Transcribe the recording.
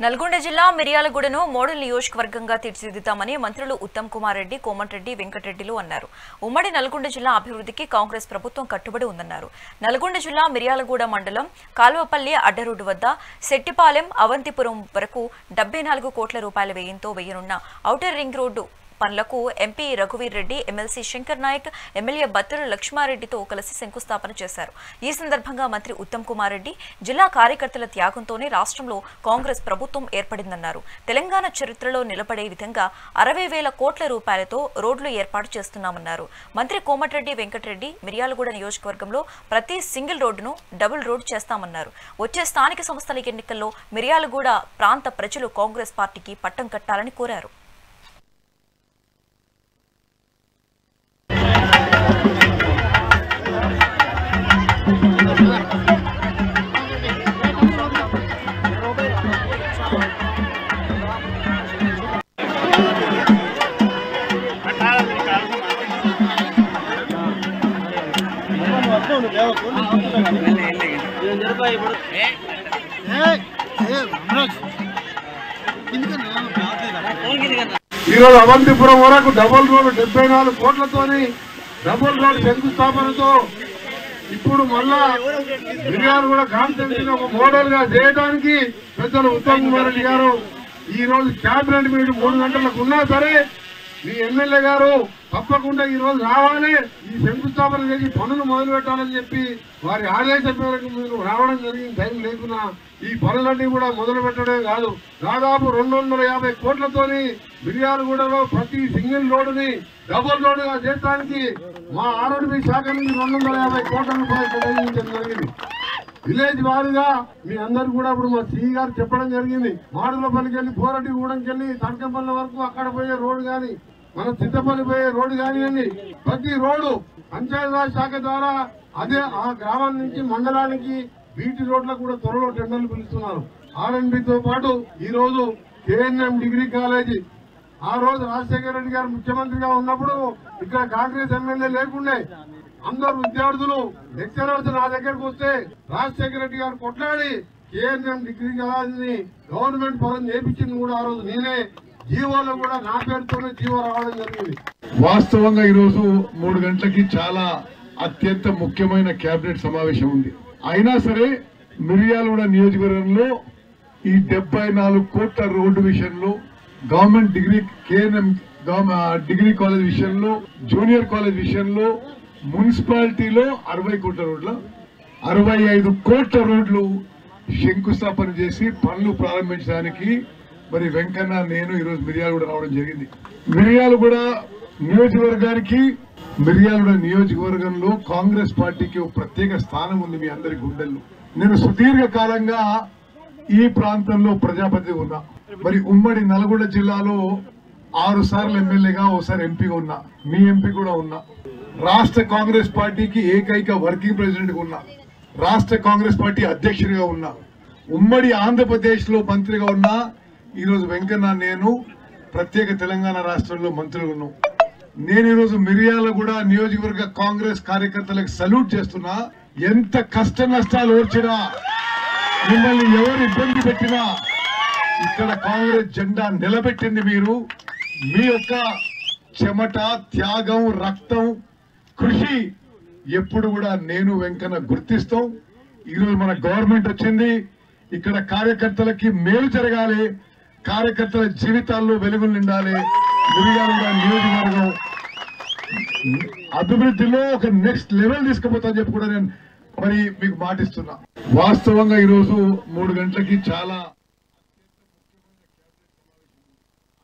నల్గొండ జిల్లా మిర్యాలగూడను మోడల్ నియోజకవర్గంగా తీర్చిదిద్దామని మంత్రులు ఉత్తమ్ కుమార్ రెడ్డి, కోమటిరెడ్డి వెంకటరెడ్డిలు అన్నారు. ఉమ్మడి నల్గొండ జిల్లా అభివృద్ధికి కాంగ్రెస్ ప్రభుత్వం కట్టుబడి ఉందన్నారు. నల్గొండ జిల్లా మిర్యాలగూడ మండలం కాల్వపల్లి అడ్డరోడ్డు వద్ద సెట్టిపాలెం అవంతిపురం వరకు 74 కోట్ల రూపాయల వ్యయంతో వేయనున్న ఔటర్ రింగ్ రోడ్డు పనులకు ఎంపీ రఘువీర్ రెడ్డి, ఎమ్మెల్సీ శంకర్ నాయక్, ఎమ్మెల్యే బత్తుల లక్ష్మారెడ్డితో కలిసి శంకుస్థాపన చేశారు. ఈ సందర్భంగా మంత్రి ఉత్తమ్ కుమార్ రెడ్డి జిల్లా కార్యకర్తల త్యాగంతోనే రాష్ట్రంలో కాంగ్రెస్ ప్రభుత్వం ఏర్పడిందన్నారు. తెలంగాణ చరిత్రలో నిలబడే విధంగా 60,000 కోట్ల రూపాయలతో రోడ్లు ఏర్పాటు చేస్తున్నామన్నారు. మంత్రి కోమటిరెడ్డి వెంకటరెడ్డి మిర్యాలగూడ నియోజకవర్గంలో ప్రతి సింగిల్ రోడ్డును డబుల్ రోడ్ చేస్తామన్నారు. వచ్చే స్థానిక సంస్థల ఎన్నికల్లో మిర్యాలగూడ ప్రాంత ప్రజలు కాంగ్రెస్ పార్టీకి పట్టం కట్టాలని కోరారు. ఈరోజు అవంతిపురం వరకు డబుల్ రోడ్ 74 కోట్లతోని డబుల్ రోడ్ శంకుస్థాపనతో ఇప్పుడు మళ్ళా మిర్యాలగూడ కాన్స్టిట్యూన్సీని ఒక మోడల్ గా చేయడానికి పెద్దలు ఉత్తమ్ కుమార్ రెడ్డి గారు ఈ రోజు క్యాబినెట్ మీటింగ్ 3 గంటలకు ఉన్నా సరే మీ ఎమ్మెల్యే గారు తప్పకుండా ఈ రోజు రావాలి, ఈ శంకుస్థాపన చేసి పనులు మొదలు పెట్టాలని చెప్పి వారి ఆదేశం మేరకు మీరు రావడం జరిగింది. టైం లేకున్నా ఈ పనులన్నీ కూడా మొదలు పెట్టడమే కాదు, దాదాపు 250 కోట్లతోని మిర్యాలగూడలో ప్రతి సింగిల్ రోడ్డుని డబుల్ రోడ్డుగా చేయడానికి మా ఆరోగ్య శాఖ నుంచి 250 కోట్ల రూపాయలు కేటాయించడం జరిగింది. విలేజ్ వారీగా మీ అందరు కూడా ఇప్పుడు మా సిఈ గారు చెప్పడం జరిగింది. మాడులపల్లికి వెళ్ళి పోరటి గూడెంకి వెళ్ళి తడకంపల్లి వరకు అక్కడ పోయే రోడ్డు కానీ, మన చింతపల్లి పోయే రోడ్డు కానివ్వండి, ప్రతి రోడ్డు పంచాయతీరాజ్ శాఖ ద్వారా అదే ఆ గ్రామం నుంచి మండలానికి వీటి రోడ్లకు కూడా త్వరలో టెండర్లు పిలుస్తున్నారు. ఆర్ఎన్బితో పాటు ఈ రోజు కేఎన్ఎం డిగ్రీ కాలేజీ ఆ రోజు రాజశేఖర రెడ్డి గారు ముఖ్యమంత్రిగా ఉన్నప్పుడు ఇక్కడ కాంగ్రెస్ ఎమ్మెల్యే లేకుండే అందరు విద్యార్థులు లెక్చరర్స్ నా దగ్గరకు వస్తే రాజశేఖర రెడ్డి గారు కొట్లాడి కేఎన్ఎం డిగ్రీ కాలేజీని గవర్నమెంట్ పరం చేపించింది కూడా ఆ రోజు నేనే. జీవోలో కూడా నా పేరుతోనే జీవో రావడం జరిగింది. వాస్తవంగా ఈ రోజు 3 గంటలకి చాలా అత్యంత ముఖ్యమైన కేబినెట్ సమావేశం ఉంది. అయినా సరే మిర్యాలగూడ నియోజకవర్గంలో ఈ 74 కోట్ల రోడ్డు విషయంలో, government degree KNM degree college విషయంలో, జూనియర్ కాలేజ్ విషయంలో, మున్సిపాలిటీలో 60 కోట్ల రోడ్ల 65 కోట్ల రోడ్లు శంకుస్థాపన చేసి పనులు ప్రారంభించడానికి మరి వెంకన్న నేను ఈరోజు మిర్యాలగూడ రావడం జరిగింది. మిర్యాలగూడ నియోజకవర్గంలో కాంగ్రెస్ పార్టీకి ఒక ప్రత్యేక స్థానం ఉంది మీ అందరి గుండెల్లో. నేను సుదీర్ఘ కాలంగా ఈ ప్రాంతంలో ప్రజాప్రతినిధి ఉన్నా. మరి ఉమ్మడి నల్గొండ జిల్లాలో 6 సార్లు ఎమ్మెల్యేగా, ఒకసారి ఎంపీగా ఉన్నా, మీ ఎంపీ కూడా ఉన్నా. రాష్ట్ర కాంగ్రెస్ పార్టీకి ఏకైక వర్కింగ్ ప్రెసిడెంట్ ఉన్నా, రాష్ట్ర కాంగ్రెస్ పార్టీ అధ్యక్షుడిగా ఉన్నా, ఉమ్మడి ఆంధ్రప్రదేశ్ లో మంత్రిగా ఉన్నా. ఈరోజు వెంకన్న నేను ప్రత్యేక తెలంగాణ రాష్ట్రంలో మంత్రులు ఉన్నాం. నేను ఈరోజు మిర్యాలగూడ నియోజకవర్గ కాంగ్రెస్ కార్యకర్తలకు సల్యూట్ చేస్తున్నా. ఎంత కష్ట నష్టాలు ఓర్చినా, మిమ్మల్ని ఎవరు ఇబ్బంది పెట్టినా ఇక్కడ కాంగ్రెస్ జెండా నిలబెట్టింది మీరు. మీ యొక్క చెమట, త్యాగం, రక్తం, కృషి ఎప్పుడు కూడా నేను వెంకన్న గుర్తిస్తాం. ఈరోజు మన గవర్నమెంట్ వచ్చింది, ఇక్కడ కార్యకర్తలకి మేలు జరగాలి, కార్యకర్తల జీవితాల్లో వెలుగులు నిండాలి. మిర్యాలగూడ నియోజకవర్గం అభివృద్ధిలో ఒక నెక్స్ట్ లెవెల్ తీసుకుపోతా చెప్పి కూడా నేను మరి మీకు మాటిస్తున్నా. వాస్తవంగా ఈరోజు 3 గంటలకి చాలా